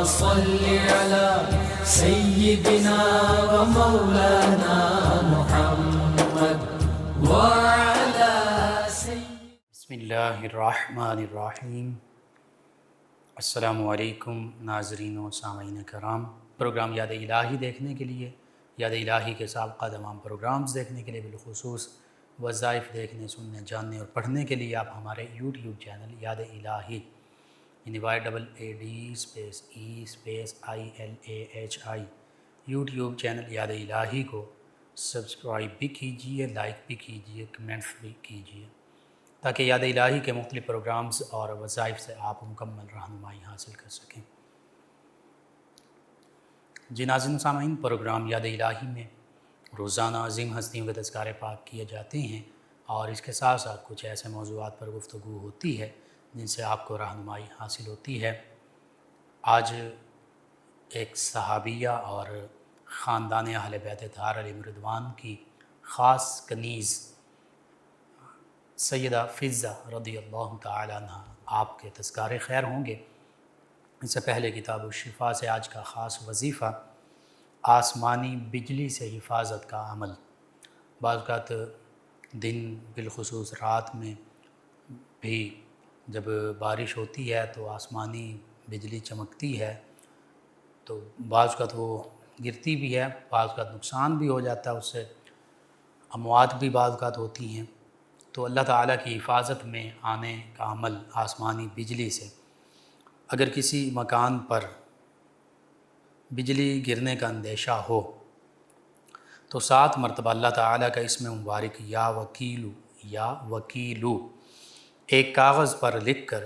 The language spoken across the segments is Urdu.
صل على سيدنا ومولانا محمد وعلى بسم اللہ الرحمن الرحیم۔ السلام علیکم ناظرین و سامعین کرام۔ پروگرام یاد الہی دیکھنے کے لیے، یاد الہی کے سابقہ تمام پروگرامز دیکھنے کے لیے، بالخصوص وظائف دیکھنے، سننے، جاننے اور پڑھنے کے لیے آپ ہمارے یوٹیوب چینل یاد الہی YAADE_E_ILAHI یوٹیوب چینل یاد الہی کو سبسکرائب بھی کیجئے، لائک بھی کیجئے، کمنٹس بھی کیجئے، تاکہ یاد الہی کے مختلف پروگرامز اور وظائف سے آپ مکمل رہنمائی حاصل کر سکیں۔ جی ناظرین و سامعین، پروگرام یاد الہی میں روزانہ عظیم ہستیوں کے تذکارے پاک کیے جاتے ہیں، اور اس کے ساتھ ساتھ کچھ ایسے موضوعات پر گفتگو ہوتی ہے جن سے آپ کو رہنمائی حاصل ہوتی ہے۔ آج ایک صحابیہ اور خاندان اہل بیت طاہر علیہم رضوان کی خاص کنیز سیدہ فضہ رضی اللہ تعالی عنہ آپ کے تذکارے خیر ہوں گے۔ اس سے پہلے کتاب الشفا سے آج کا خاص وظیفہ آسمانی بجلی سے حفاظت کا عمل۔ بعض اوقات دن بالخصوص رات میں بھی جب بارش ہوتی ہے تو آسمانی بجلی چمکتی ہے، تو بعض اوقات وہ گرتی بھی ہے، بعض اوقات نقصان بھی ہو جاتا ہے، اس سے اموات بھی بعض اوقات ہوتی ہیں۔ تو اللہ تعالیٰ کی حفاظت میں آنے کا عمل آسمانی بجلی سے۔ اگر کسی مکان پر بجلی گرنے کا اندیشہ ہو تو 7 مرتبہ اللہ تعالیٰ کا اسم مبارک یا وکیلو ایک کاغذ پر لکھ کر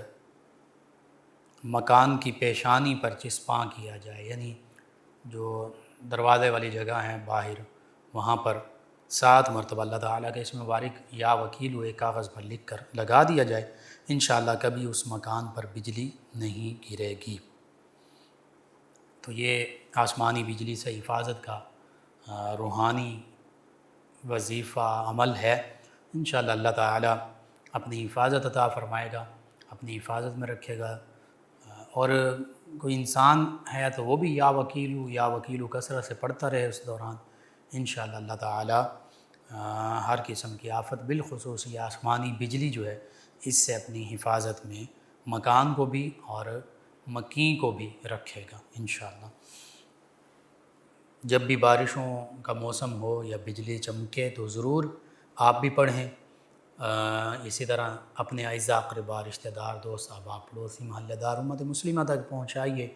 مکان کی پیشانی پر چسپاں کیا جائے، یعنی جو دروازے والی جگہ ہیں باہر، وہاں پر 7 مرتبہ اللہ تعالیٰ کے اسم مبارک یا وکیلو ایک کاغذ پر لکھ کر لگا دیا جائے، انشاءاللہ کبھی اس مکان پر بجلی نہیں گرے گی۔ تو یہ آسمانی بجلی سے حفاظت کا روحانی وظیفہ عمل ہے۔ انشاءاللہ اللہ تعالیٰ اپنی حفاظت عطا فرمائے گا، اپنی حفاظت میں رکھے گا۔ اور کوئی انسان ہے تو وہ بھی یا وکیلو کثرت سے پڑھتا رہے اس دوران، انشاءاللہ اللہ تعالیٰ ہر قسم کی آفت بالخصوص یہ آسمانی بجلی جو ہے اس سے اپنی حفاظت میں مکان کو بھی اور مکین کو بھی رکھے گا انشاءاللہ۔ جب بھی بارشوں کا موسم ہو یا بجلی چمکے تو ضرور آپ بھی پڑھیں۔ اسی طرح اپنے اعزاء اقربا، رشتہ دار، دوست، احباب، پڑوسی، محلہ دار، امت مسلمہ تک پہنچائیے۔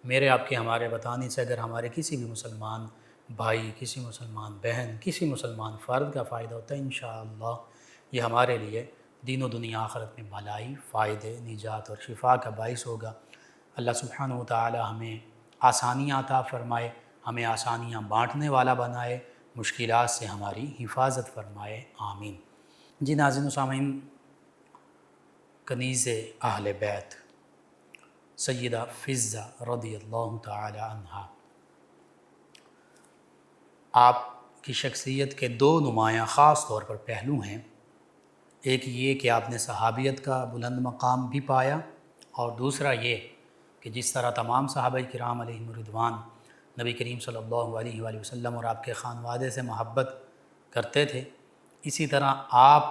میرے آپ کے ہمارے بتانے سے اگر ہمارے کسی بھی مسلمان بھائی، کسی مسلمان بہن، کسی مسلمان فرد کا فائدہ ہوتا ہے، انشاءاللہ یہ ہمارے لیے دین و دنیا آخرت میں بھلائی، فائدے، نجات اور شفا کا باعث ہوگا۔ اللہ سبحانہ و تعالی ہمیں آسانیاں عطا فرمائے، ہمیں آسانیاں بانٹنے والا بنائے، مشکلات سے ہماری حفاظت فرمائے، آمین۔ جی ناظرین و سامعین، کنیز اہل بیت سیدہ فضہ رضی اللہ تعالی عنہ، آپ کی شخصیت کے 2 نمایاں خاص طور پر پہلو ہیں۔ ایک یہ کہ آپ نے صحابیت کا بلند مقام بھی پایا، اور دوسرا یہ کہ جس طرح تمام صحابہ کرام علیہم رضوان نبی کریم صلی اللہ علیہ وآلہ وسلم اور آپ کے خانوادے سے محبت کرتے تھے، اسی طرح آپ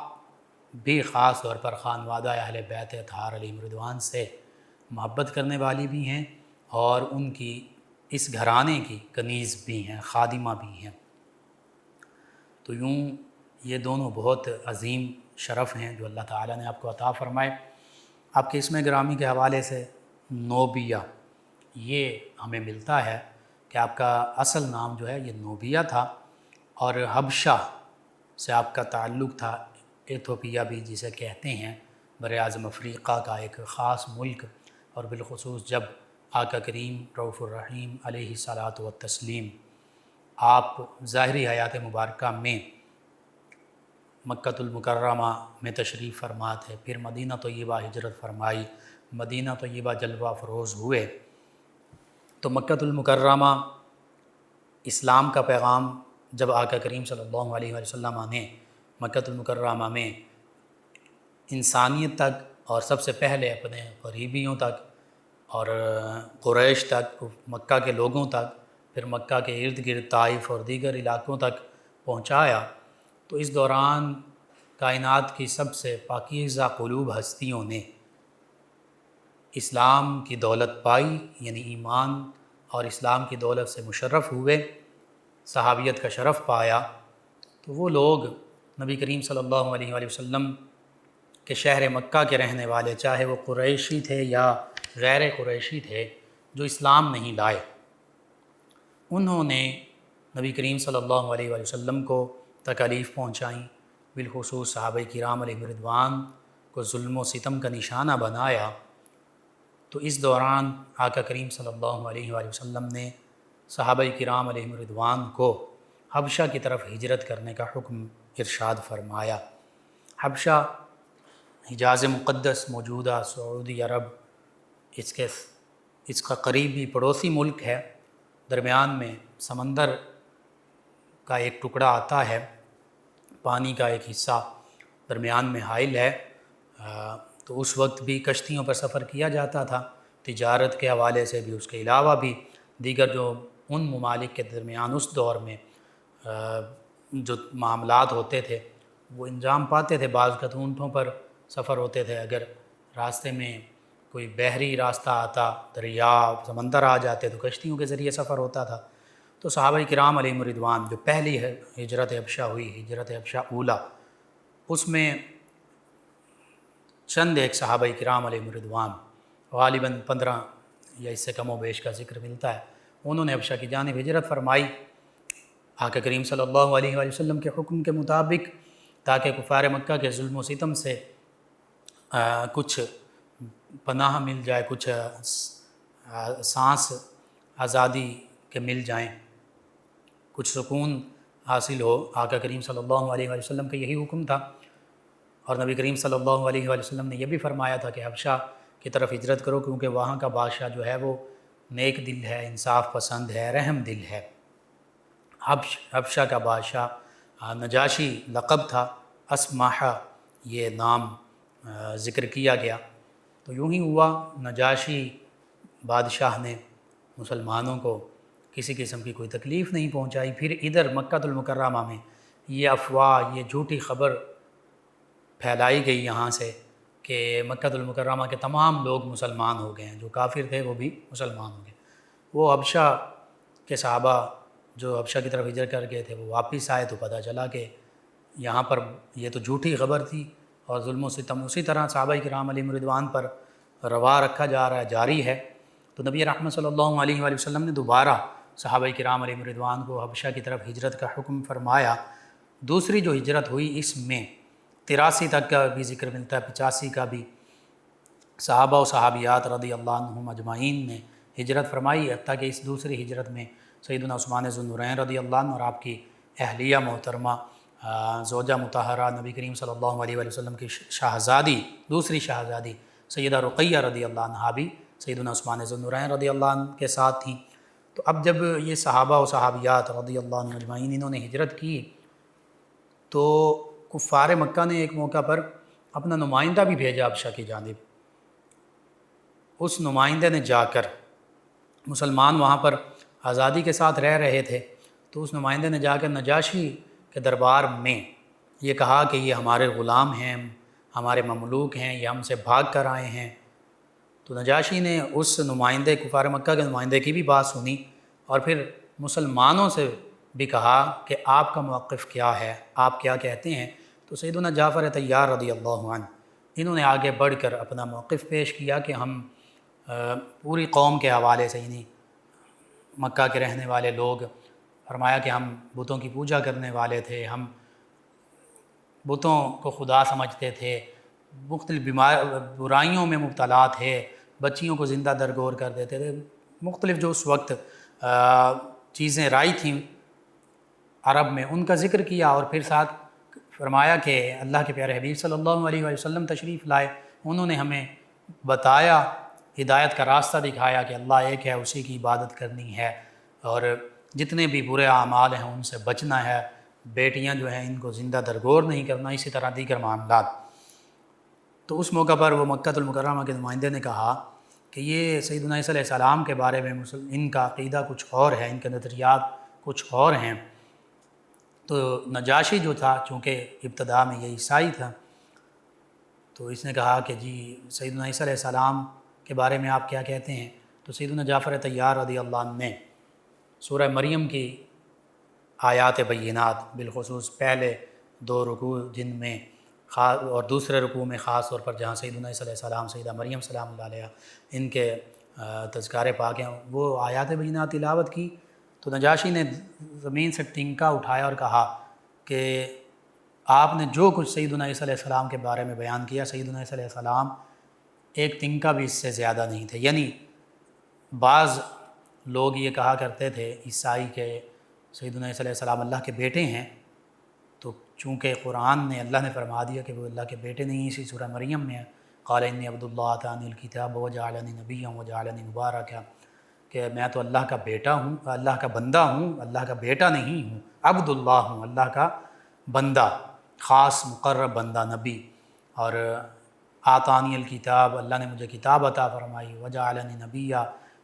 بھی خاص طور پر خانوادہ اہل بیت طاہر علیہم رضوان سے محبت کرنے والی بھی ہیں، اور ان کی اس گھرانے کی کنیز بھی ہیں، خادمہ بھی ہیں۔ تو یوں یہ دونوں بہت عظیم شرف ہیں جو اللہ تعالیٰ نے آپ کو عطا فرمائے۔ آپ کے اسم گرامی کے حوالے سے نوبیہ یہ ہمیں ملتا ہے کہ آپ کا اصل نام جو ہے یہ نوبیہ تھا، اور حبشہ سے آپ کا تعلق تھا، ایتھوپیا بھی جسے کہتے ہیں، براعظم افریقہ کا ایک خاص ملک۔ اور بالخصوص جب آقا کریم رؤوف الرحیم علیہ الصلاۃ والتسلیم آپ ظاہری حیات مبارکہ میں مکہ المکرمہ میں تشریف فرما تھے، پھر مدینہ طیبہ ہجرت فرمائی، مدینہ طیبہ جلوہ فروز ہوئے، تو مکہ المکرمہ اسلام کا پیغام جب آقا کریم صلی اللہ علیہ وسلم نے مکہ المکرمہ میں انسانیت تک اور سب سے پہلے اپنے قریبیوں تک اور قریش تک، مکہ کے لوگوں تک، پھر مکہ کے ارد گرد طائف اور دیگر علاقوں تک پہنچایا، تو اس دوران کائنات کی سب سے پاکیزہ قلوب ہستیوں نے اسلام کی دولت پائی، یعنی ایمان اور اسلام کی دولت سے مشرف ہوئے، صحابیت کا شرف پایا۔ تو وہ لوگ نبی کریم صلی اللہ علیہ وآلہ وسلم کے شہر مکہ کے رہنے والے، چاہے وہ قریشی تھے یا غیر قریشی تھے، جو اسلام نہیں لائے، انہوں نے نبی کریم صلی اللہ علیہ وآلہ وسلم کو تکالیف پہنچائیں، بالخصوص صحابہ کرام علیہ رضوان کو ظلم و ستم کا نشانہ بنایا۔ تو اس دوران آقا کریم صلی اللہ علیہ وآلہ وسلم نے صحابہ کرام علیہ رضوان کو حبشہ کی طرف ہجرت کرنے کا حکم ارشاد فرمایا۔ حبشہ حجاز مقدس، موجودہ سعودی عرب، اس کا قریبی پڑوسی ملک ہے۔ درمیان میں سمندر کا ایک ٹکڑا آتا ہے، پانی کا ایک حصہ درمیان میں حائل ہے۔ تو اس وقت بھی کشتیوں پر سفر کیا جاتا تھا، تجارت کے حوالے سے بھی، اس کے علاوہ بھی دیگر جو ان ممالک کے درمیان اس دور میں جو معاملات ہوتے تھے وہ انجام پاتے تھے۔ بعض کا اونٹوں پر سفر ہوتے تھے، اگر راستے میں کوئی بحری راستہ آتا، دریا سمندر آ جاتے تو کشتیوں کے ذریعے سفر ہوتا تھا۔ تو صحابہ کرام علیہ رضوان جو پہلی ہجرت حبشہ ہوئی، ہجرت حبشہ اولا، اس میں چند ایک صحابہ کرام علیہ رضوان، غالباً 15 یا اس سے کم و بیش کا ذکر ملتا ہے، انہوں نے حبشہ کی جانب ہجرت فرمائی آقا کریم صلی اللہ علیہ وآلہ وسلم کے حکم کے مطابق، تاکہ کفار مکہ کے ظلم و ستم سے کچھ پناہ مل جائے، کچھ سانس آزادی کے مل جائیں، کچھ سکون حاصل ہو۔ آقا کریم صلی اللہ علیہ وآلہ وسلم کا یہی حکم تھا، اور نبی کریم صلی اللہ علیہ وآلہ وسلم نے یہ بھی فرمایا تھا کہ حبشہ کی طرف ہجرت کرو، کیونکہ وہاں کا بادشاہ جو ہے وہ نیک دل ہے، انصاف پسند ہے، رحم دل ہے۔ حبشہ کا بادشاہ نجاشی لقب تھا، اسماحہ یہ نام ذکر کیا گیا۔ تو یوں ہی ہوا، نجاشی بادشاہ نے مسلمانوں کو کسی قسم کی کوئی تکلیف نہیں پہنچائی۔ پھر ادھر مکہ المکرمہ میں یہ افواہ، یہ جھوٹی خبر پھیلائی گئی یہاں سے کہ مکہ المکرمہ کے تمام لوگ مسلمان ہو گئے ہیں، جو کافر تھے وہ بھی مسلمان ہو گئے۔ وہ حبشہ کے صحابہ جو حبشہ کی طرف ہجرت کر گئے تھے وہ واپس آئے تو پتہ چلا کہ یہاں پر یہ تو جھوٹی خبر تھی، اور ظلم و ستم اسی طرح صحابہ کرام علیہ رضوان پر روا رکھا جا رہا ہے، جاری ہے۔ تو نبی رحمت صلی اللہ علیہ وآلہ وسلم نے دوبارہ صحابہ کرام علیہ رضوان کو حبشہ کی طرف ہجرت کا حکم فرمایا۔ دوسری جو ہجرت ہوئی اس میں 83 تک کا بھی ذکر ملتا ہے، 85 کا بھی، صحابہ و صحابیات رضی اللہ عنہم اجمعین نے ہجرت فرمائی، حتیٰ کہ اس دوسری ہجرت میں سیدنا عثمان ذو النورین رضی اللہ عنہ اور آپ کی اہلیہ محترمہ زوجہ مطہرہ نبی کریم صلی اللہ علیہ وآلہ وسلم کی شہزادی، دوسری شہزادی سیدہ رقیہ رضی اللہ عنہا بھی سیدنا عثمان ذو النورین رضی اللہ عنہ کے ساتھ تھیں۔ تو اب جب یہ صحابہ و صحابیات رضی اللہ عنہ اجمعین انہوں نے ہجرت کی، تو کفار مکہ نے ایک موقع پر اپنا نمائندہ بھی بھیجا حبشہ کی جانب۔ اس نمائندے نے جا کر، مسلمان وہاں پر آزادی کے ساتھ رہ رہے تھے، تو اس نمائندے نے جا کر نجاشی کے دربار میں یہ کہا کہ یہ ہمارے غلام ہیں، ہمارے مملوک ہیں، یہ ہم سے بھاگ کر آئے ہیں۔ تو نجاشی نے اس نمائندے، کفار مکہ کے نمائندے کی بھی بات سنی، اور پھر مسلمانوں سے بھی کہا کہ آپ کا موقف کیا ہے، آپ کیا کہتے ہیں۔ تو سیدنا جعفر طیار رضی اللہ عنہ انہوں نے آگے بڑھ کر اپنا موقف پیش کیا کہ ہم پوری قوم کے حوالے سے، یعنی مکہ کے رہنے والے لوگ، فرمایا کہ ہم بتوں کی پوجا کرنے والے تھے، ہم بتوں کو خدا سمجھتے تھے، مختلف برائیوں میں مبتلا تھے، بچیوں کو زندہ درگور کر دیتے تھے، مختلف جو اس وقت چیزیں رائی تھیں عرب میں ان کا ذکر کیا، اور پھر ساتھ فرمایا کہ اللہ کے پیارے حبیب صلی اللہ علیہ وآلہ وسلم تشریف لائے، انہوں نے ہمیں بتایا، ہدایت کا راستہ دکھایا کہ اللہ ایک ہے، اسی کی عبادت کرنی ہے، اور جتنے بھی برے اعمال ہیں ان سے بچنا ہے، بیٹیاں جو ہیں ان کو زندہ درگور نہیں کرنا، اسی طرح دیگر معاملات۔ تو اس موقع پر وہ مکہ المکرمہ کے نمائندے نے کہا کہ یہ سیدنا عیسیٰ علیہ السلام کے بارے میں ان کا عقیدہ کچھ اور ہے، ان کے نظریات کچھ اور ہیں۔ تو نجاشی جو تھا، چونکہ ابتدا میں یہ عیسائی تھا، تو اس نے کہا کہ جی سیدنا عیسیٰ علیہ السلام کے بارے میں آپ کیا کہتے ہیں؟ تو سیدنا جعفر طیار رضی اللہ عنہ نے سورہ مریم کی آیات بینات، بالخصوص پہلے 2 رکوع جن میں خاص اور دوسرے رکوع میں خاص طور پر جہاں سیدنا عیسیٰ علیہ السلام، سیدہ مریم سلام اللہ علیہ ان کے تذکارے پاک ہیں، وہ آیات بینات تلاوت کی۔ تو نجاشی نے زمین سے ٹنکا اٹھایا اور کہا کہ آپ نے جو کچھ سیدنا عیسیٰ علیہ السلام کے بارے میں بیان کیا، سیدنا عیسیٰ علیہ السلام ایک تنکا بھی اس سے زیادہ نہیں تھے۔ یعنی بعض لوگ یہ کہا کرتے تھے عیسائی کے سیدنا عیسیٰ علیہ السلام اللہ کے بیٹے ہیں، تو چونکہ قرآن نے اللہ نے فرما دیا کہ وہ اللہ کے بیٹے نہیں، اسی سورہ مریم میں قال انی عبد اللہ آتانی الکتاب وجعلنی نبیا وجعلنی مبارکا، کہ میں تو اللہ کا بیٹا ہوں، اللہ کا بندہ ہوں، اللہ کا بیٹا نہیں ہوں، عبد اللہ ہوں، اللہ کا بندہ، خاص مقرب بندہ، نبی۔ اور آتانی الکتاب، اللہ نے مجھے کتاب عطا فرمائی، وجعلنی نبیا،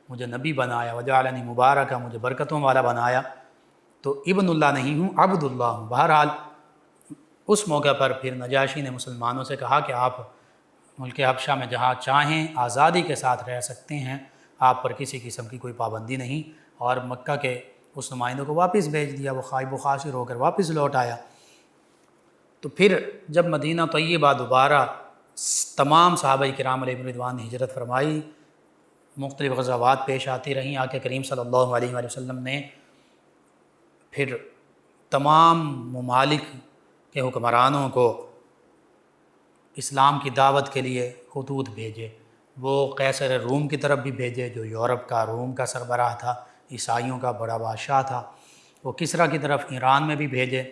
مجھے نبی بنایا، وجعلنی مبارکا، مجھے برکتوں والا بنایا، تو ابن اللہ نہیں ہوں، عبد اللہ ہوں۔ بہرحال اس موقع پر پھر نجاشی نے مسلمانوں سے کہا کہ آپ ملک حبشہ میں جہاں چاہیں آزادی کے ساتھ رہ سکتے ہیں، آپ پر کسی قسم کی کوئی پابندی نہیں، اور مکہ کے اس نمائندوں کو واپس بھیج دیا، وہ خائب و خاسر ہو کر واپس لوٹ آیا۔ تو پھر جب مدینہ طیبہ دوبارہ تمام صحابہ کرام علیہم رضوان نے ہجرت فرمائی، مختلف غزوات پیش آتی رہیں، آقا کریم صلی اللہ علیہ وآلہ وسلم نے پھر تمام ممالک کے حکمرانوں کو اسلام کی دعوت کے لیے خطوط بھیجے۔ وہ قیصر روم کی طرف بھی بھیجے، جو یورپ کا، روم کا سربراہ تھا، عیسائیوں کا بڑا بادشاہ تھا۔ وہ کسریٰ کی طرف ایران میں بھی بھیجے،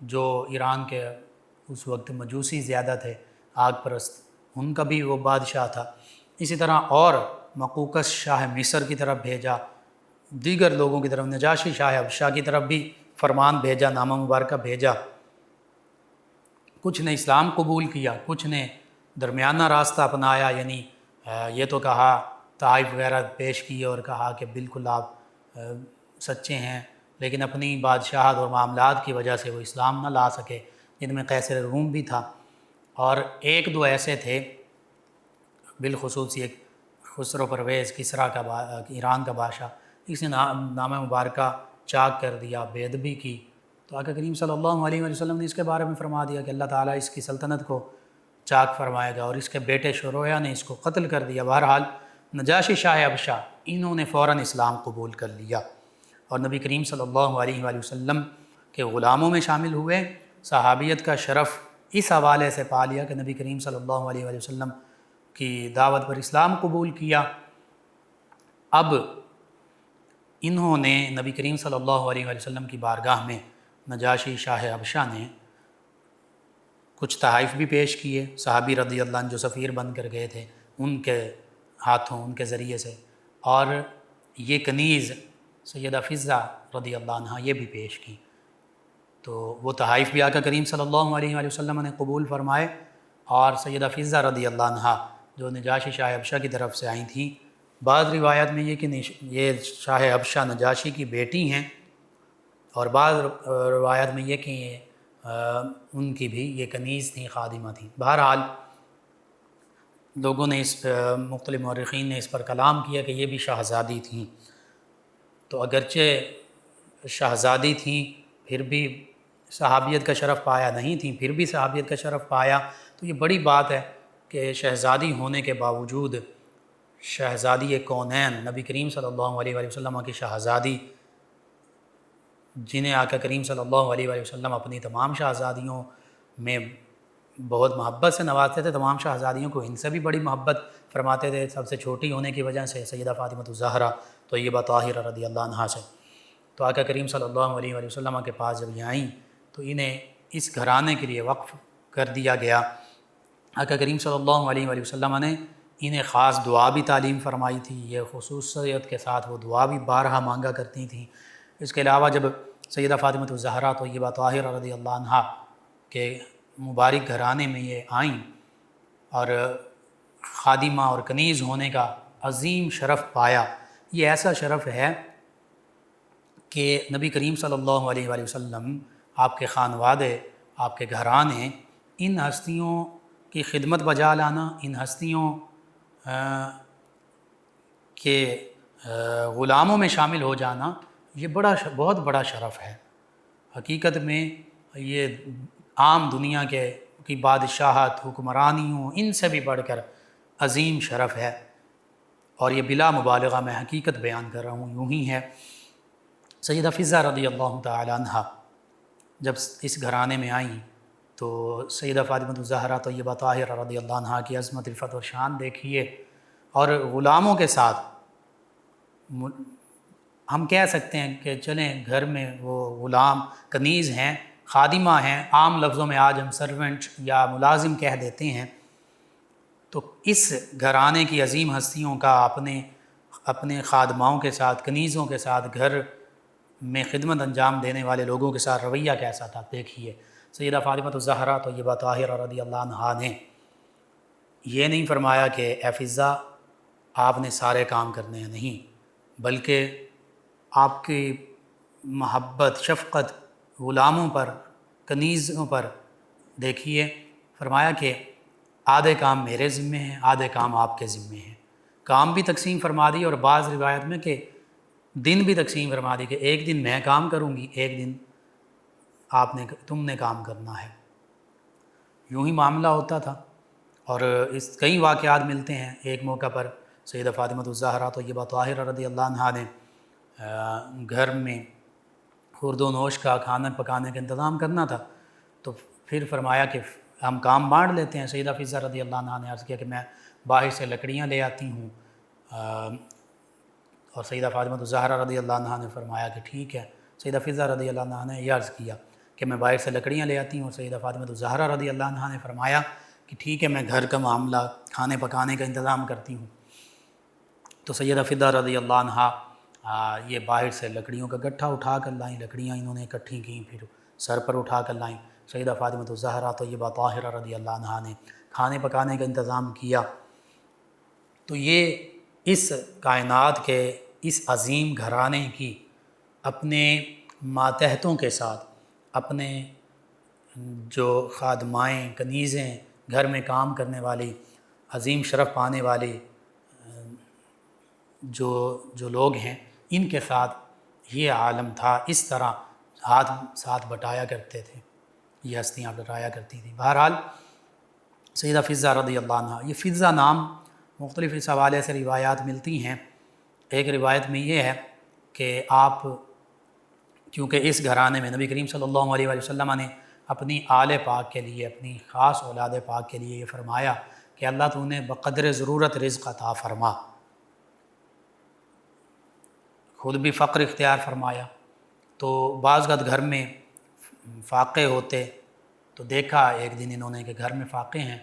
جو ایران کے اس وقت مجوسی زیادہ تھے، آگ پرست، ان کا بھی وہ بادشاہ تھا۔ اسی طرح اور مقوقس شاہ مصر کی طرف بھیجا، دیگر لوگوں کی طرف، نجاشی شاہ حبشہ کی طرف بھی فرمان بھیجا، نامہ مبارکہ بھیجا۔ کچھ نے اسلام قبول کیا، کچھ نے درمیانہ راستہ اپنایا، یعنی یہ تو کہا، تحائف وغیرہ پیش کیے اور کہا کہ بالکل آپ سچے ہیں، لیکن اپنی بادشاہت اور معاملات کی وجہ سے وہ اسلام نہ لا سکے، جن میں قیصر روم بھی تھا، اور 1-2 ایسے تھے، بالخصوص ایک خسرو پرویز کسریٰ کا ایران کا بادشاہ، اس نے نامہ مبارکہ چاک کر دیا، بے ادبی کی۔ تو آقا کریم صلی اللہ علیہ وآلہ وسلم نے اس کے بارے میں فرما دیا کہ اللہ تعالیٰ اس کی سلطنت کو چاک فرمائے گا، اور اس کے بیٹے شرویہ نے اس کو قتل کر دیا۔ بہرحال نجاشی شاہ حبشہ، انہوں نے فوراً اسلام قبول کر لیا اور نبی کریم صلی اللہ علیہ وآلہ وسلم کے غلاموں میں شامل ہوئے۔ صحابیت کا شرف اس حوالے سے پا لیا کہ نبی کریم صلی اللہ علیہ وآلہ وسلم کی دعوت پر اسلام قبول کیا۔ اب انہوں نے نبی کریم صلی اللہ علیہ وآلہ وسلم کی بارگاہ میں نجاشی شاہ حبشہ نے کچھ تحائف بھی پیش کیے، صحابی رضی اللہ عنہ جو سفیر بن کر گئے تھے ان کے ہاتھوں، ان کے ذریعے سے، اور یہ کنیز سیدہ فضہ رضی اللہ عنہ یہ بھی پیش کی۔ تو وہ تحائف بھی آقا کریم صلی اللہ علیہ وآلہ وسلم نے قبول فرمائے، اور سیدہ فضہ رضی اللہ عنہ جو نجاشی شاہ حبشہ کی طرف سے آئی تھیں، بعض روایات میں یہ کہ یہ شاہ حبشہ نجاشی کی بیٹی ہیں، اور بعض روایات میں یہ کہ ان کی بھی یہ کنیز تھیں، خادمہ تھیں۔ بہرحال لوگوں نے مختلف مورخین نے اس پر کلام کیا کہ یہ بھی شہزادی تھیں۔ تو اگرچہ شہزادی تھیں پھر بھی صحابیت کا شرف پایا نہیں تھیں، پھر بھی صحابیت کا شرف پایا، تو یہ بڑی بات ہے کہ شہزادی ہونے کے باوجود شہزادی کونین نبی کریم صلی اللہ علیہ وآلہ وسلم کی شہزادی، جنہیں آقا کریم صلی اللہ علیہ وآلہ وسلم اپنی تمام شہزادیوں میں بہت محبت سے نوازتے تھے، تمام شہزادیوں کو ان سے بھی بڑی محبت فرماتے تھے، سب سے چھوٹی ہونے کی وجہ سے سیدہ فاطمہ الزہرا طیبہ طاہرہ رضی اللہ عنہا سے۔ تو آقا کریم صلی اللہ علیہ وآلہ وسلم کے پاس جب یہ آئیں تو انہیں اس گھرانے کے لیے وقف کر دیا گیا۔ آقا کریم صلی اللہ علیہ وآلہ وسلم نے انہیں خاص دعا بھی تعلیم فرمائی تھی، یہ خصوصیت کے ساتھ وہ دعا بھی بارہا مانگا کرتی تھیں۔ اس کے علاوہ جب سیدہ فاطمہ الزہرا طیبہ طاہرہ رضی اللہ عنہا کے مبارک گھرانے میں یہ آئیں اور خادمہ اور کنیز ہونے کا عظیم شرف پایا، یہ ایسا شرف ہے کہ نبی کریم صلی اللہ علیہ وآلہ وسلم، آپ کے خانوادے، آپ کے گھرانے، ان ہستیوں کی خدمت بجا لانا، ان ہستیوں کے غلاموں میں شامل ہو جانا، یہ بہت بڑا شرف ہے۔ حقیقت میں یہ عام دنیا کی بادشاہت، حکمرانیوں، ان سے بھی بڑھ کر عظیم شرف ہے، اور یہ بلا مبالغہ میں حقیقت بیان کر رہا ہوں، یوں ہی ہے۔ سیدہ فضہ رضی اللہ تعالی عنہ جب اس گھرانے میں آئیں تو سیدہ فاطمہ الزہرا طیبہ طاہرہ رضی اللہ عنہ کی عظمت، رفعت و شان دیکھیے، اور غلاموں کے ساتھ ہم کہہ سکتے ہیں کہ چلیں گھر میں وہ غلام کنیز ہیں، خادمہ ہیں، عام لفظوں میں آج ہم سرونٹ یا ملازم کہہ دیتے ہیں، تو اس گھرانے کی عظیم ہستیوں کا اپنے خادماؤں کے ساتھ، کنیزوں کے ساتھ، گھر میں خدمت انجام دینے والے لوگوں کے ساتھ رویہ کیسا تھا دیکھیے۔ سیدہ فاطمہ الزہرا طیبہ طاہرہ رضی اللہ عنہا نے یہ نہیں فرمایا کہ اے فضہ آپ نے سارے کام کرنے ہیں، نہیں، بلکہ آپ کی محبت، شفقت غلاموں پر، کنیزوں پر دیکھیے، فرمایا کہ آدھے کام میرے ذمے ہیں، آدھے کام آپ کے ذمے ہیں، کام بھی تقسیم فرما دی، اور بعض روایت میں کہ دن بھی تقسیم فرما دی کہ ایک دن میں کام کروں گی، ایک دن تم نے کام کرنا ہے۔ یوں ہی معاملہ ہوتا تھا، اور اس کئی واقعات ملتے ہیں۔ ایک موقع پر سیدہ فاطمہ الزہرا طیبہ طاہرہ رضی اللہ عنہا نے گھر میں خورد و نوش کا، کھانا پکانے کا انتظام کرنا تھا، تو پھر فرمایا کہ ہم کام بانٹ لیتے ہیں۔ سیدہ فضہ رضی اللہ عنہا نے عرض کیا کہ میں باہر سے لکڑیاں لے آتی ہوں، اور سیدہ فاطمہ الزہرا رضی اللہ عنہا نے فرمایا کہ ٹھیک ہے۔ سیدہ فضہ رضی اللہ عنہا نے یہ عرض کیا کہ میں باہر سے لکڑیاں لے آتی ہوں، سیدہ فاطمہ الزہرا رضی اللہ عنہا نے فرمایا کہ ٹھیک ہے، میں گھر کا معاملہ، کھانے پکانے کا انتظام کرتی ہوں۔ تو سیدہ فضہ رضی اللہ عنہا یہ باہر سے لکڑیوں کا گٹھا اٹھا کر لائیں، لکڑیاں انہوں نے اکٹھی کیں، پھر سر پر اٹھا کر لائیں۔ سیدہ فاطمہ الزہرا طیبہ طاہرہ رضی اللہ عنہا نے کھانے پکانے کا انتظام کیا۔ تو یہ اس کائنات کے اس عظیم گھرانے کی اپنے ماتحتوں کے ساتھ، اپنے جو خادمائیں، کنیزیں، گھر میں کام کرنے والی، عظیم شرف پانے والی جو لوگ ہیں، ان کے ساتھ یہ عالم تھا، اس طرح ہاتھ ساتھ بٹایا کرتے تھے، یہ ہستیاں بٹایا کرتی تھیں۔ بہرحال سیدہ فضہ رضی اللہ عنہ، یہ فضہ نام مختلف اس حوالے سے روایات ملتی ہیں۔ ایک روایت میں یہ ہے کہ آپ کیونکہ اس گھرانے میں نبی کریم صلی اللہ علیہ وآلہ وسلم نے اپنی آل پاک کے لیے، اپنی خاص اولاد پاک کے لیے یہ فرمایا کہ اللہ تو انہیں بقدر ضرورت رزق عطا فرما، خود بھی فقر اختیار فرمایا۔ تو بعض وقت گھر میں فاقے ہوتے تو دیکھا ایک دن انہوں نے کہ گھر میں فاقے ہیں،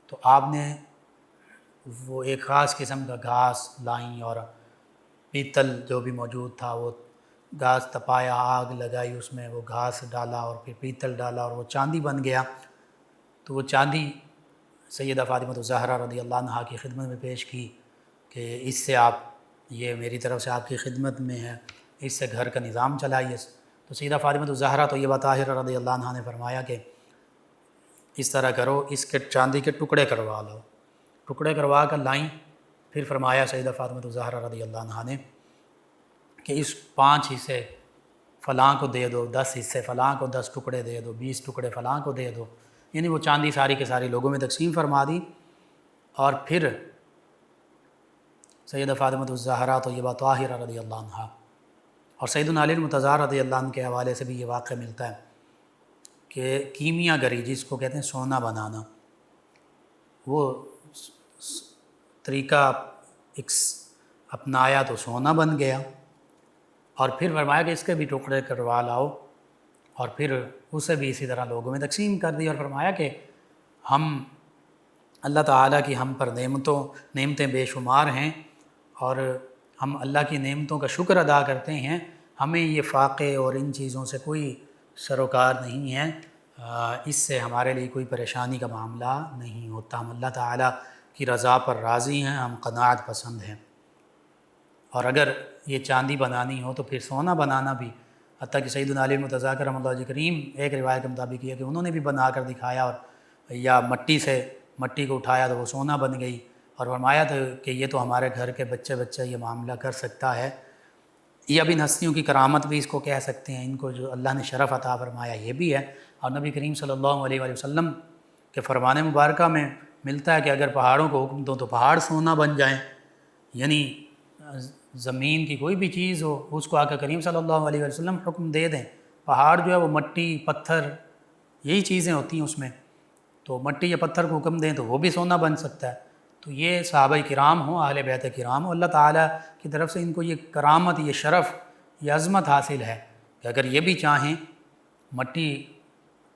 تو آپ نے وہ ایک خاص قسم کا گھاس لائیں اور پیتل جو بھی موجود تھا وہ گھاس تپایا، آگ لگائی، اس میں وہ گھاس ڈالا اور پھر پیتل ڈالا اور وہ چاندی بن گیا۔ تو وہ چاندی سیدہ فاطمہ الزہرا رضی اللہ عنہا کی خدمت میں پیش کی کہ اس سے آپ، یہ میری طرف سے آپ کی خدمت میں ہے، اس سے گھر کا نظام چلائیے۔ تو سیدہ فاطمہ الزہرا طیبہ طاہرہ رضی اللہ عنہا نے فرمایا کہ اس طرح کرو، اس کے چاندی کے ٹکڑے کروا لو۔ ٹکڑے کروا کر لائیں، پھر فرمایا سیدہ فاطمہ الزہرا رضی اللہ عنہا نے کہ اس 5 حصے فلاں کو دے دو، 10 حصے فلاں کو، 10 ٹکڑے دے دو، 20 ٹکڑے فلاں کو دے دو، یعنی وہ چاندی ساری کے ساری لوگوں میں تقسیم فرما دی۔ اور پھر سیدہ فاطمہ الزہرا طیبہ طاہرہ رضی اللہ عنہا اور سیدنا علی المرتضیٰ رضی اللہ عنہ کے حوالے سے بھی یہ واقعہ ملتا ہے کہ کیمیا گری، جس کو کہتے ہیں سونا بنانا، وہ طریقہ اپنایا تو سونا بن گیا، اور پھر فرمایا کہ اس کے بھی ٹکڑے کروا لاؤ، اور پھر اسے بھی اسی طرح لوگوں میں تقسیم کر دی، اور فرمایا کہ ہم اللہ تعالیٰ کی ہم پر نعمتیں بے شمار ہیں، اور ہم اللہ کی نعمتوں کا شکر ادا کرتے ہیں، ہمیں یہ فاقے اور ان چیزوں سے کوئی سروکار نہیں ہے، اس سے ہمارے لیے کوئی پریشانی کا معاملہ نہیں ہوتا، ہم اللہ تعالیٰ کی رضا پر راضی ہیں، ہم قناعت پسند ہیں۔ اور اگر یہ چاندی بنانی ہو تو پھر سونا بنانا بھی، حتیٰ کہ سیدنا علی مرتضیٰ کرم اللہ وجہ کریم ایک روایت کے مطابق یہ کہ انہوں نے بھی بنا کر دکھایا، اور یا مٹی کو اٹھایا تو وہ سونا بن گئی، اور فرمایا تھا کہ یہ تو ہمارے گھر کے بچہ یہ معاملہ کر سکتا ہے۔ یہ اب ان ہستیوں کی کرامت بھی اس کو کہہ سکتے ہیں، ان کو جو اللہ نے شرف عطا فرمایا یہ بھی ہے۔ اور نبی کریم صلی اللہ علیہ وآلہ وسلم کے فرمان مبارکہ میں ملتا ہے کہ اگر پہاڑوں کو حکم دو تو پہاڑ سونا بن جائیں، یعنی زمین کی کوئی بھی چیز ہو اس کو آقا کریم صلی اللہ علیہ وسلم حکم دے دیں، پہاڑ جو ہے وہ مٹی پتھر یہی چیزیں ہوتی ہیں اس میں، تو مٹی یا پتھر کو حکم دیں تو وہ بھی سونا بن سکتا ہے۔ تو یہ صحابہ کرام ہوں، اہل بیت کرام ہوں، اللہ تعالیٰ کی طرف سے ان کو یہ کرامت، یہ شرف، یہ عظمت حاصل ہے کہ اگر یہ بھی چاہیں مٹی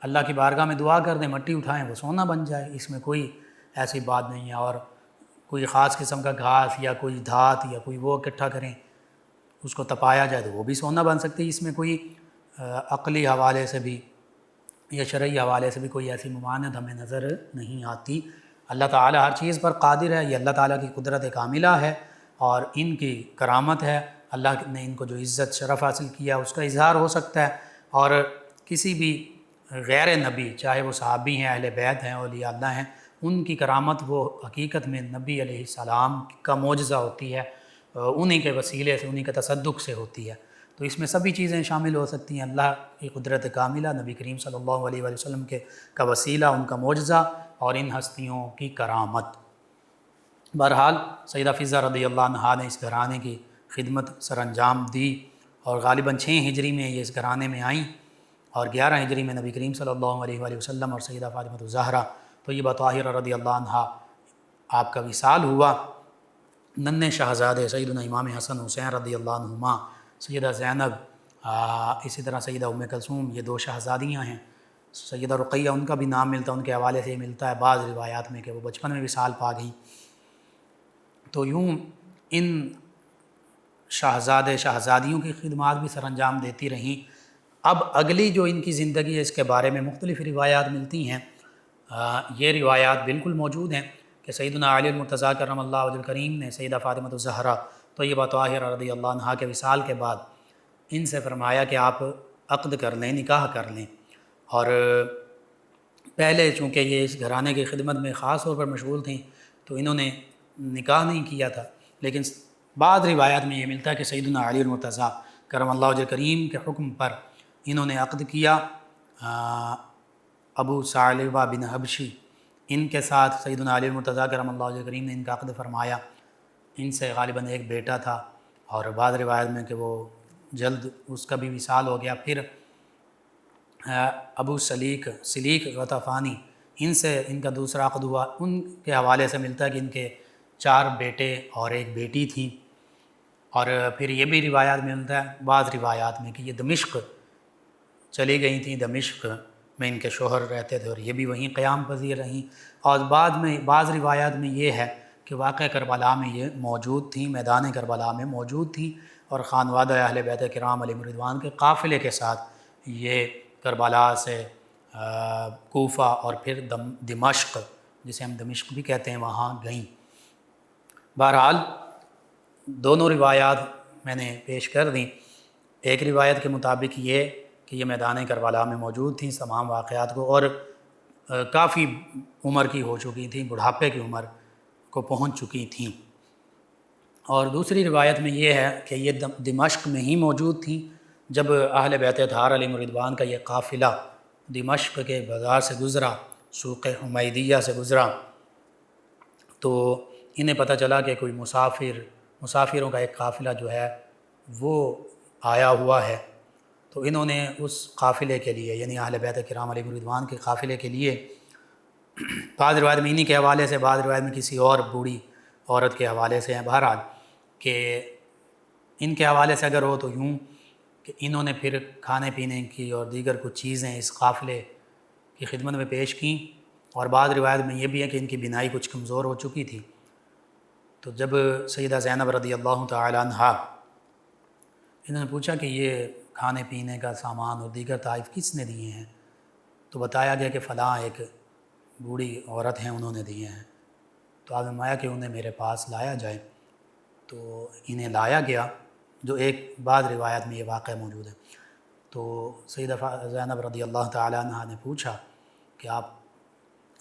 اللہ کی بارگاہ میں دعا کر دیں، مٹی اٹھائیں وہ سونا بن جائے، اس میں کوئی ایسی بات نہیں ہے۔ اور کوئی خاص قسم کا گھاس یا کوئی دھات یا کوئی وہ اکٹھا کریں اس کو تپایا جائے تو وہ بھی سونا بن سکتی ہے، اس میں کوئی عقلی حوالے سے بھی یا شرعی حوالے سے بھی کوئی ایسی ممانعت ہمیں نظر نہیں آتی۔ اللہ تعالیٰ ہر چیز پر قادر ہے، یہ اللہ تعالیٰ کی قدرت کاملہ ہے اور ان کی کرامت ہے۔ اللہ نے ان کو جو عزت شرف حاصل کیا اس کا اظہار ہو سکتا ہے، اور کسی بھی غیر نبی، چاہے وہ صحابی ہیں، اہل بیت ہیں، اولیاء اللہ ہیں، ان کی کرامت وہ حقیقت میں نبی علیہ السلام کا معجزہ ہوتی ہے، انہی کے وسیلے سے، انہی کے تصدق سے ہوتی ہے۔ تو اس میں سبھی چیزیں شامل ہو سکتی ہیں، اللہ کی قدرت کاملہ، نبی کریم صلی اللہ علیہ وآلہ وسلم کا وسیلہ، ان کا معجزہ، اور ان ہستیوں کی کرامت۔ بہرحال سیدہ فضہ رضی اللہ عنہا نے اس گھرانے کی خدمت سر انجام دی، اور غالباً 6 ہجری میں یہ اس گھرانے میں آئیں، اور 11 ہجری میں نبی کریم صلی اللہ علیہ وآلہ وسلم اور سیدہ فاطمہ الزہرا طیبہ طاہرہ رضی اللہ عنہا آپ کا وصال ہوا۔ ننھے شہزادے سیدنا امام حسن حسین رضی اللہ عنہما، سیدہ زینب، اسی طرح سیدہ ام کلثوم، یہ 2 شہزادیاں ہیں۔ سیدہ رقیہ ان کا بھی نام ملتا ہے، ان کے حوالے سے یہ ملتا ہے بعض روایات میں کہ وہ بچپن میں وصال پا گئیں۔ تو یوں ان شہزادیوں کی خدمات بھی سر انجام دیتی رہیں۔ اب اگلی جو ان کی زندگی ہے اس کے بارے میں مختلف روایات ملتی ہیں۔ یہ روایات بالکل موجود ہیں کہ سیدنا علی المرتضیٰ کرم اللہ وجہ کریم نے سیدہ فاطمہ الزہرا طیبہ طاہرہ رضی اللہ عنہا کے وصال کے بعد ان سے فرمایا کہ آپ عقد کر لیں، نکاح کر لیں۔ اور پہلے چونکہ یہ اس گھرانے کی خدمت میں خاص طور پر مشغول تھیں تو انہوں نے نکاح نہیں کیا تھا، لیکن بعض روایات میں یہ ملتا ہے کہ سیدنا علی المرتضیٰ کرم اللہ وجہ کریم کے حکم پر انہوں نے عقد کیا۔ ابو ثعلبہ بن حبشی ان کے ساتھ سیدنا علی المرتضیٰ کرم اللہ وجہ کریم نے ان کا عقد فرمایا۔ ان سے غالباً ایک بیٹا تھا، اور بعض روایت میں کہ وہ جلد اس کا بھی وصال ہو گیا۔ پھر ابو سلیک غطفانی، ان سے ان کا دوسرا عقد ہوا۔ ان کے حوالے سے ملتا ہے کہ ان کے 4 بیٹے اور ایک بیٹی تھی۔ اور پھر یہ بھی روایات میں ملتا ہے بعض روایات میں کہ یہ دمشق چلی گئی تھیں، دمشق میں ان کے شوہر رہتے تھے اور یہ بھی وہیں قیام پذیر رہیں۔ اور بعض روایات میں یہ ہے کہ واقع کربلا میں یہ موجود تھیں، میدان کربلا میں موجود تھیں، اور خانوادہ اہل بیت کرام علیہم رضوان کے قافلے کے ساتھ یہ کربلا سے کوفہ اور پھر دمشق، جسے ہم دمشق بھی کہتے ہیں، وہاں گئیں۔ بہرحال دونوں روایات میں نے پیش کر دیں۔ ایک روایت کے مطابق یہ کہ یہ میدان کربلا میں موجود تھیں تمام واقعات کو، اور کافی عمر کی ہو چکی تھیں، بڑھاپے کی عمر کو پہنچ چکی تھیں۔ اور دوسری روایت میں یہ ہے کہ یہ دمشق میں ہی موجود تھیں جب اہل بیت اطہار علیہم رضوان کا یہ قافلہ دمشق کے بازار سے گزرا، سوق حمیدیہ سے گزرا، تو انہیں پتہ چلا کہ کوئی مسافروں کا ایک قافلہ جو ہے وہ آیا ہوا ہے۔ تو انہوں نے اس قافلے کے لیے، یعنی اہل بیت کرام علیہم رضوان کے قافلے کے لیے، بعض روایت میں انہی کے حوالے سے، بعض روایت میں کسی اور بوڑھی عورت کے حوالے سے ہیں، بہرحال کہ ان کے حوالے سے اگر ہو تو یوں کہ انہوں نے پھر کھانے پینے کی اور دیگر کچھ چیزیں اس قافلے کی خدمت میں پیش کیں، اور بعض روایت میں یہ بھی ہے کہ ان کی بینائی کچھ کمزور ہو چکی تھی۔ تو جب سیدہ زینب رضی اللہ تعالی عنہا انہوں نے پوچھا کہ یہ کھانے پینے کا سامان اور دیگر تحائف کس نے دیے ہیں، تو بتایا گیا کہ فلاں ایک بوڑھی عورت ہیں، انہوں نے دیے ہیں۔ تو آپ نے فرمایا کہ انہیں میرے پاس لایا جائے۔ تو تو انہیں لایا گیا، جو ایک بعض روایت میں یہ واقعہ موجود ہے۔ تو سیدہ زینب رضی اللہ تعالیٰ عنہ نے پوچھا کہ آپ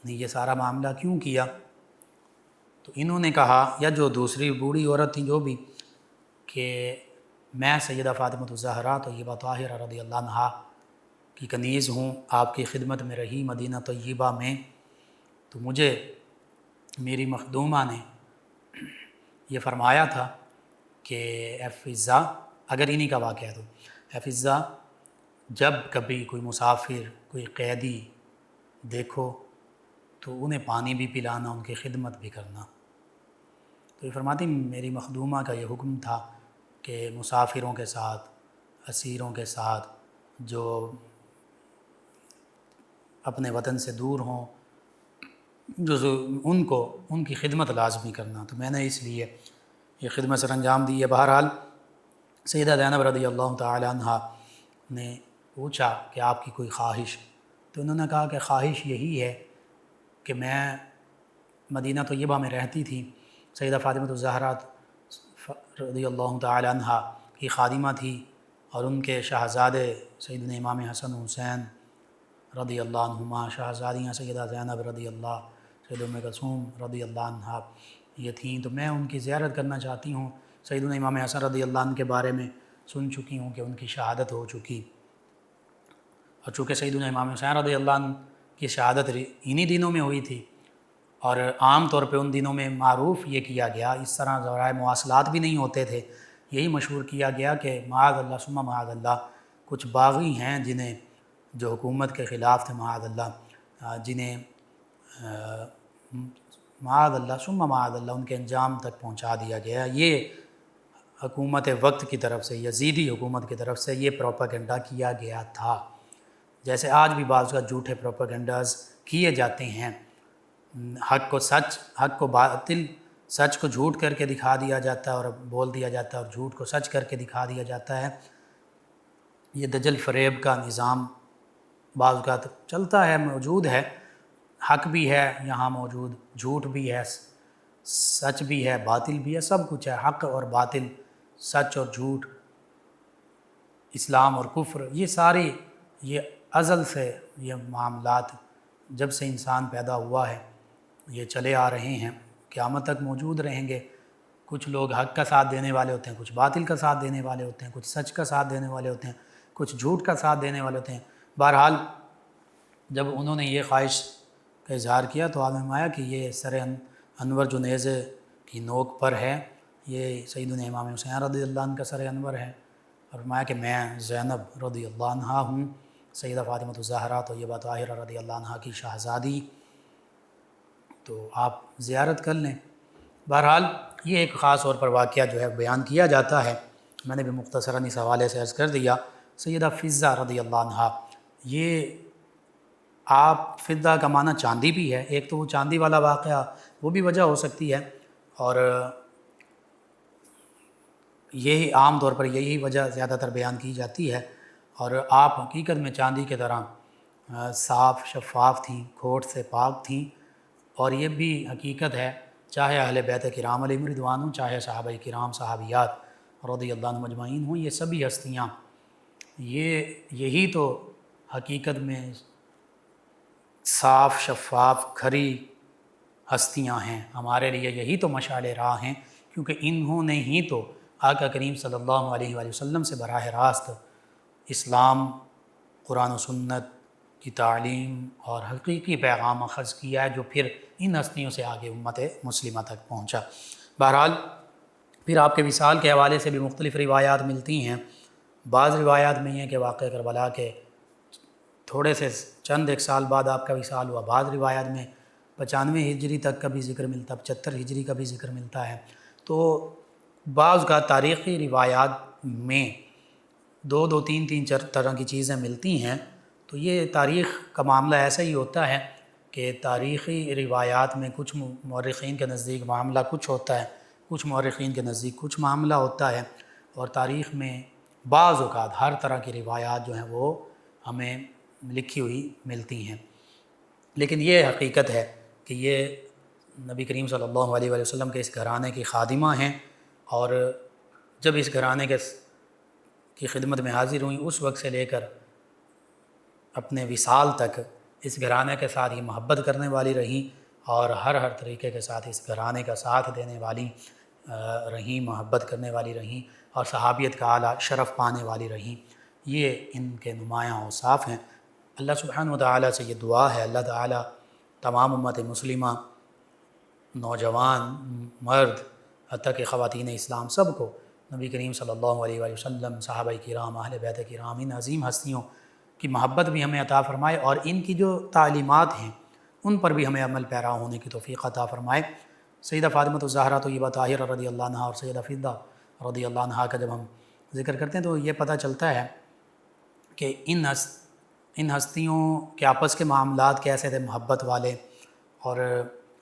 نے یہ سارا معاملہ کیوں کیا؟ تو انہوں نے کہا، یا جو دوسری بوڑھی عورت تھی جو بھی، کہ میں سیدہ فاطمہ الزہرا طیبہ طاہرہ رضی اللہ عنہا کی کنیز ہوں، آپ کی خدمت میں رہی مدینہ طیبہ میں، تو مجھے میری مخدومہ نے یہ فرمایا تھا کہ اے فضہ، اگر انہی کا واقعہ ہے تو، اے فضہ جب کبھی کوئی مسافر، کوئی قیدی دیکھو تو انہیں پانی بھی پلانا، ان کی خدمت بھی کرنا۔ تو یہ فرماتی میری مخدومہ کا یہ حکم تھا کہ مسافروں کے ساتھ، اسیروں کے ساتھ، جو اپنے وطن سے دور ہوں، جو ان کی خدمت لازمی کرنا، تو میں نے اس لیے یہ خدمت سر انجام دی ہے۔ بہرحال سیدہ زینب رضی اللہ تعالی عنہ نے پوچھا کہ آپ کی کوئی خواہش؟ تو انہوں نے کہا کہ خواہش یہی ہے کہ میں مدینہ طیبہ میں رہتی تھی، سیدہ فاطمہ الزہرا رضی اللہ تعالی عنہ کی خادمہ تھی، اور ان کے شہزادے سیدنا امام حسن حسین رضی اللہ عنہما، شہزادیاں سیدہ زینب رضی اللہ، سیدہ ام کلثوم رضی اللہ عنہ یہ تھیں، تو میں ان کی زیارت کرنا چاہتی ہوں۔ سیدنا امام حسن رضی اللہ عنہ کے بارے میں سن چکی ہوں کہ ان کی شہادت ہو چکی، اور چونکہ سیدنا امام حسین رضی اللہ عنہ کی شہادت انہی دنوں میں ہوئی تھی، اور عام طور پہ ان دنوں میں معروف یہ کیا گیا، اس طرح ذرائع مواصلات بھی نہیں ہوتے تھے، یہی مشہور کیا گیا کہ معاذ اللہ ثم معاذ اللہ کچھ باغی ہیں جنہیں، جو حکومت کے خلاف تھے معاذ اللہ، جنہیں معاذ اللہ ثم معاذ اللہ ان کے انجام تک پہنچا دیا گیا۔ یہ حکومت وقت کی طرف سے، یزیدی حکومت کی طرف سے یہ پروپیگنڈا کیا گیا تھا، جیسے آج بھی بعض کا جھوٹے پروپیگنڈاز کیے جاتے ہیں، حق کو سچ، حق کو باطل، سچ کو جھوٹ کر کے دکھا دیا جاتا ہے اور بول دیا جاتا ہے، اور جھوٹ کو سچ کر کے دکھا دیا جاتا ہے۔ یہ دجل فریب کا نظام بعض کا چلتا ہے، موجود ہے، حق بھی ہے یہاں موجود، جھوٹ بھی ہے، سچ بھی ہے، باطل بھی ہے، سب کچھ ہے، حق اور باطل، سچ اور جھوٹ، اسلام اور کفر، یہ سارے، یہ ازل سے یہ معاملات جب سے انسان پیدا ہوا ہے یہ چلے آ رہے ہیں، قیامت تک موجود رہیں گے۔ کچھ لوگ حق کا ساتھ دینے والے ہوتے ہیں، کچھ باطل کا ساتھ دینے والے ہوتے ہیں، کچھ سچ کا ساتھ دینے والے ہوتے ہیں، کچھ جھوٹ کا ساتھ دینے والے ہوتے ہیں۔ بہرحال جب انہوں نے یہ خواہش کا اظہار کیا تو آپ نے فرمایا کہ یہ سر انور جو نیزے کی نوک پر ہے، یہ سیدنا امام حسین رضی اللہ عنہ کا سر انور ہے، اور فرمایا کہ میں زینب رضی اللہ عنہ ہوں، سیدہ فاطمہ الزہرا طیبہ طاہرہ رضی اللہ عنہ کی شہزادی، تو آپ زیارت کر لیں۔ بہرحال یہ ایک خاص طور پر واقعہ جو ہے بیان کیا جاتا ہے، میں نے بھی مختصراً اس حوالے سے عرض کر دیا۔ سیدہ فضہ رضی اللہ عنہ، یہ آپ فضہ کا معنی چاندی بھی ہے، ایک تو وہ چاندی والا واقعہ وہ بھی وجہ ہو سکتی ہے، اور یہی عام طور پر یہی وجہ زیادہ تر بیان کی جاتی ہے، اور آپ حقیقت میں چاندی کی طرح صاف شفاف تھیں، کھوٹ سے پاک تھیں، اور یہ بھی حقیقت ہے، چاہے اہل بیت کرام علیہم رضوان ہوں، چاہے صحابہ کرام صحابیات رضی اللہ عنہم اجمعین ہوں، یہ سبھی ہستیاں، یہی تو حقیقت میں صاف شفاف کھری ہستیاں ہیں، ہمارے لیے یہی تو مشعل راہ ہیں، کیونکہ انہوں نے ہی تو آقا کریم صلی اللہ علیہ وآلہ وسلم سے براہ راست اسلام، قرآن و سنت کی تعلیم اور حقیقی پیغام اخذ کیا ہے، جو پھر ان ہستیوں سے آگے امت مسلمہ تک پہنچا۔ بہرحال پھر آپ کے وصال کے حوالے سے بھی مختلف روایات ملتی ہیں۔ بعض روایات میں یہ کہ واقعہ کربلا کے تھوڑے سے چند ایک سال بعد آپ کا وصال ہوا، بعض روایات میں 95 ہجری تک کا بھی ذکر ملتا، 75 ہجری کا بھی ذکر ملتا ہے۔ تو بعض کا تاریخی روایات میں دو تین طرح کی چیزیں ملتی ہیں، تو یہ تاریخ کا معاملہ ایسا ہی ہوتا ہے کہ تاریخی روایات میں کچھ مورخین کے نزدیک معاملہ کچھ ہوتا ہے، کچھ مورخین کے نزدیک کچھ معاملہ ہوتا ہے، اور تاریخ میں بعض اوقات ہر طرح کی روایات جو ہیں وہ ہمیں لکھی ہوئی ملتی ہیں، لیکن یہ حقیقت ہے کہ یہ نبی کریم صلی اللہ علیہ وآلہ وسلم کے اس گھرانے کی خادمہ ہیں، اور جب اس گھرانے کی خدمت میں حاضر ہوئیں اس وقت سے لے کر اپنے وصال تک اس گھرانے کے ساتھ ہی محبت کرنے والی رہیں اور ہر طریقے کے ساتھ اس گھرانے کا ساتھ دینے والی رہیں، محبت کرنے والی رہیں اور صحابیت کا اعلیٰ شرف پانے والی رہیں۔ یہ ان کے نمایاں اوصاف ہیں۔ اللہ سبحانہ و تعالیٰ سے یہ دعا ہے، اللہ تعالیٰ تمام امت مسلمہ، نوجوان، مرد، حتیٰ کہ خواتین اسلام سب کو نبی کریم صلی اللہ علیہ وآلہ وسلم، صحابہ کرام، اہل بیت کرام، ان عظیم ہستیوں کی محبت بھی ہمیں عطا فرمائے اور ان کی جو تعلیمات ہیں ان پر بھی ہمیں عمل پیرا ہونے کی توفیق عطا فرمائے۔ سیدہ فاطمہ الزہرا طیبہ طاہرہ رضی اللہ عنہا اور سیدہ فضہ رضی اللہ عنہا کا جب ہم ذکر کرتے ہیں تو یہ پتہ چلتا ہے کہ ان ہستیوں کے آپس کے معاملات کیسے تھے، محبت والے، اور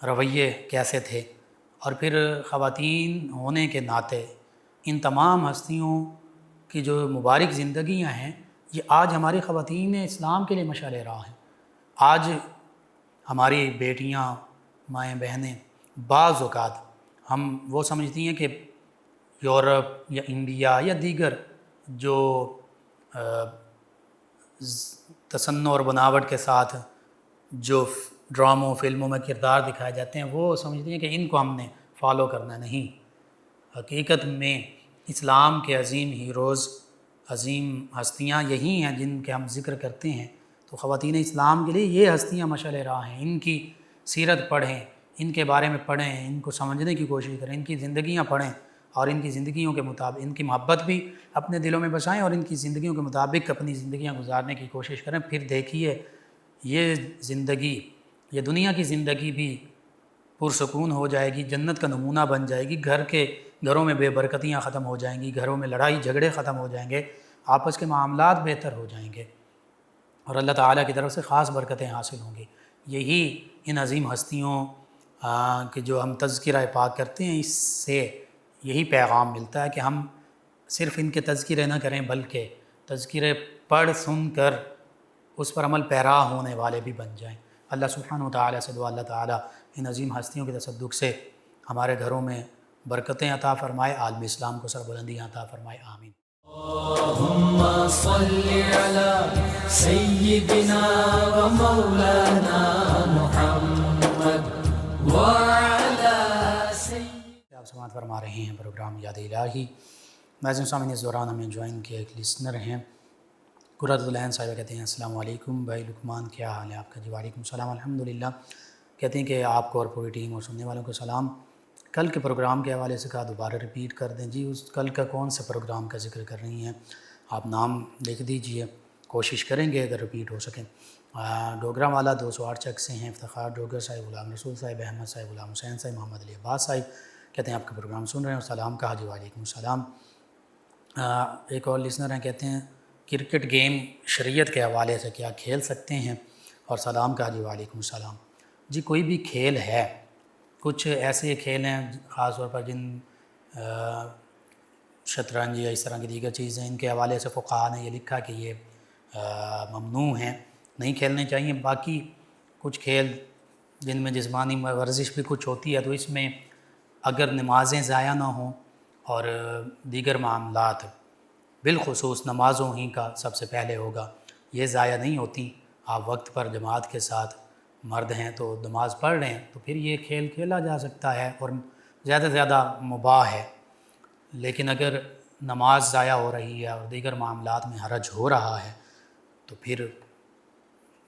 رویے کیسے تھے، اور پھر خواتین ہونے کے ناطے ان تمام ہستیوں کی جو مبارک زندگیاں ہیں یہ آج ہماری خواتین اسلام کے لیے مشعل راہ ہیں۔ آج ہماری بیٹیاں، مائیں بہنیں بعض اوقات ہم وہ سمجھتی ہیں کہ یورپ یا انڈیا یا دیگر جو تصنع اور بناوٹ کے ساتھ جو ڈراموں فلموں میں کردار دکھائے جاتے ہیں وہ سمجھتی ہیں کہ ان کو ہم نے فالو کرنا نہیں۔ حقیقت میں اسلام کے عظیم ہیروز، عظیم ہستیاں یہی ہیں جن کے ہم ذکر کرتے ہیں۔ تو خواتین اسلام کے لیے یہ ہستیاں مشعل راہ ہیں۔ ان کی سیرت پڑھیں، ان کے بارے میں پڑھیں، ان کو سمجھنے کی کوشش کریں، ان کی زندگیاں پڑھیں اور ان کی زندگیوں کے مطابق ان کی محبت بھی اپنے دلوں میں بسائیں اور ان کی زندگیوں کے مطابق اپنی زندگیاں گزارنے کی کوشش کریں۔ پھر دیکھیے یہ زندگی، یہ دنیا کی زندگی بھی پرسکون ہو جائے گی، جنت کا نمونہ بن جائے گی، گھروں میں بے برکتیاں ختم ہو جائیں گی، گھروں میں لڑائی جھگڑے ختم ہو جائیں گے، آپس کے معاملات بہتر ہو جائیں گے اور اللہ تعالیٰ کی طرف سے خاص برکتیں حاصل ہوں گی۔ یہی ان عظیم ہستیوں کہ جو ہم تذکرہ پاک کرتے ہیں اس سے یہی پیغام ملتا ہے کہ ہم صرف ان کے تذکرے نہ کریں بلکہ تذکرے پڑھ سن کر اس پر عمل پیرا ہونے والے بھی بن جائیں۔ اللہ سبحانہ و تعالیٰ سے دعا اللہ تعالیٰ ان عظیم ہستیوں کے تصدق سے ہمارے گھروں میں برکتیں عطا فرمائے، عالم اسلام کو سربلندیاں عطا فرمائے، آمین۔ اللهم صل على سيدنا ومولانا محمد وعلى سيدنا۔ آپ سماعت فرما رہے ہیں پروگرام یاد الہی۔ معزز سامعین، اس دوران ہمیں جوائن کیا ایک لسنر ہیں، قرۃ العین صاحبہ، کہتے ہیں السلام علیکم بھائی لقمان، کیا حال ہے آپ کا؟ جی وعلیکم السلام الحمدللہ۔ کہتے ہیں کہ آپ کو اور پوری ٹیم اور سننے والوں کو سلام۔ کل کے پروگرام کے حوالے سے کہا دوبارہ ریپیٹ کر دیں۔ جی اس کل کا کون سے پروگرام کا ذکر کر رہی ہیں آپ؟ نام لکھ دیجئے، کوشش کریں گے اگر ریپیٹ ہو سکیں۔ ڈوگرہ والا 208 چک سے ہیں افتخار ڈوگر صاحب، غلام رسول صاحب، احمد صاحب، غلام حسین صاحب، محمد علی عباس صاحب، کہتے ہیں آپ کا پروگرام سن رہے ہیں اور سلام کہا۔ جی وعلیکم السلام۔ ایک اور لسنر ہیں، کہتے ہیں کرکٹ گیم شریعت کے حوالے سے کیا کھیل سکتے ہیں اور سلام کہا۔ جی وعلیکم السلام۔ جی کوئی بھی کھیل ہے، کچھ ایسے کھیل ہیں خاص طور پر جن شطرنج یا اس طرح کی دیگر چیزیں، ان کے حوالے سے فقہاء نے یہ لکھا کہ یہ ممنوع ہیں، نہیں کھیلنے چاہیے۔ باقی کچھ کھیل جن میں جسمانی ورزش بھی کچھ ہوتی ہے تو اس میں اگر نمازیں ضائع نہ ہوں اور دیگر معاملات، بالخصوص نمازوں ہی کا سب سے پہلے ہوگا، یہ ضائع نہیں ہوتی، آپ وقت پر جماعت کے ساتھ مرد ہیں تو نماز پڑھ رہے ہیں تو پھر یہ کھیل کھیلا جا سکتا ہے اور زیادہ سے زیادہ مباح ہے۔ لیکن اگر نماز ضائع ہو رہی ہے اور دیگر معاملات میں حرج ہو رہا ہے تو پھر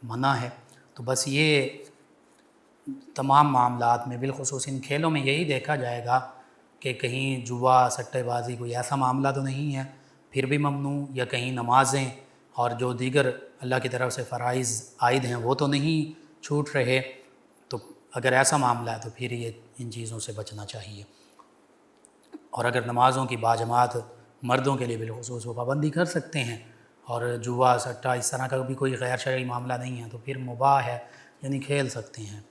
منع ہے۔ تو بس یہ تمام معاملات میں، بالخصوص ان کھیلوں میں یہی دیکھا جائے گا کہ کہیں جوا، سٹے بازی، کوئی ایسا معاملہ تو نہیں ہے، پھر بھی ممنوع، یا کہیں نمازیں اور جو دیگر اللہ کی طرف سے فرائض عائد ہیں وہ تو نہیں چھوٹ رہے۔ تو اگر ایسا معاملہ ہے تو پھر یہ ان چیزوں سے بچنا چاہیے۔ اور اگر نمازوں کی باجماعت مردوں کے لیے بالخصوص وہ پابندی کر سکتے ہیں اور جوا، سٹا اس طرح کا بھی کوئی غیر شرعی معاملہ نہیں ہے تو پھر مباح ہے، یعنی کھیل سکتے ہیں۔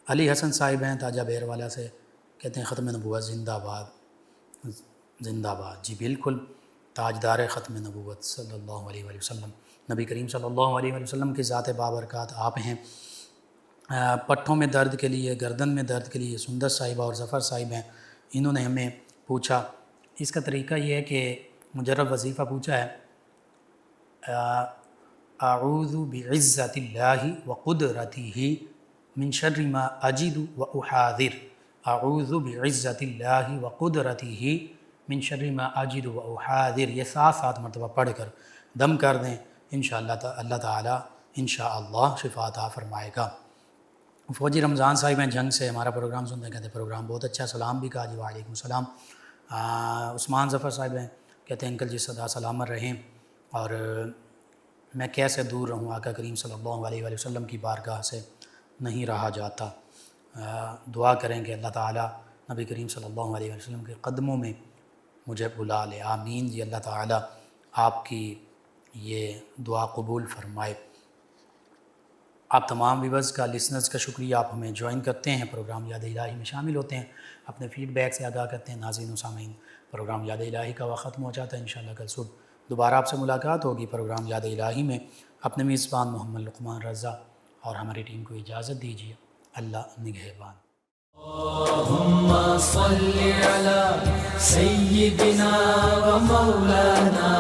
علی حسن صاحب ہیں تاجہ بیر والا سے، کہتے ہیں ختم نبوت زندہ باد، زندہ باد۔ جی بالکل، تاجدار ختم نبوت صلی اللہ علیہ وآلہ وسلم، نبی کریم صلی اللہ علیہ وآلہ وسلم کی ذات بابرکات آپ ہیں۔ پٹھوں میں درد کے لیے، گردن میں درد کے لیے سندر صاحبہ اور ظفر صاحب ہیں، انہوں نے ہمیں پوچھا، اس کا طریقہ یہ ہے کہ مجرب وظیفہ پوچھا ہے اعوذ بعزت اللہ وقدرتہ من شر ما اجد واحاذر، اعوذ بعزت اللہ وقدرتہ من شر ما اجد واحاذر، یہ 7 مرتبہ پڑھ کر دم کر دیں، انشاءاللہ اللہ تعالیٰ انشاءاللہ شفا عطا فرمائے گا۔ فوجی رمضان صاحب ہیں جنگ سے، ہمارا پروگرام سنتے کہتے ہیں پروگرام بہت اچھا، سلام بھی کہا جی وعلیکم السلام۔ عثمان ظفر صاحب ہیں، کہتے ہیں انکل جی صدا سلامت رہیں، اور میں کیسے دور رہوں، آقا کریم صلی اللہ علیہ وآلہ وسلم کی بارگاہ سے نہیں رہا جاتا، دعا کریں کہ اللہ تعالیٰ نبی کریم صلی اللہ علیہ وسلم کے قدموں میں مجھے بلا لے، آمین جی، اللہ تعالیٰ آپ کی یہ دعا قبول فرمائے۔ آپ تمام ویورز کا، لسنرز کا شکریہ، آپ ہمیں جوائن کرتے ہیں، پروگرام یاد الہی میں شامل ہوتے ہیں، اپنے فیڈ بیک سے آگاہ کرتے ہیں۔ ناظرین و سامعین، پروگرام یاد الہی کا وقت ختم ہو جاتا ہے، انشاءاللہ کل صبح دوبارہ آپ سے ملاقات ہوگی پروگرام یاد الہی میں۔ اپنے میزبان محمد لقمان رضا اور ہماری ٹیم کو اجازت دیجیے، اللہ نگہبان۔ اللہم صل علی سیدنا و مولانا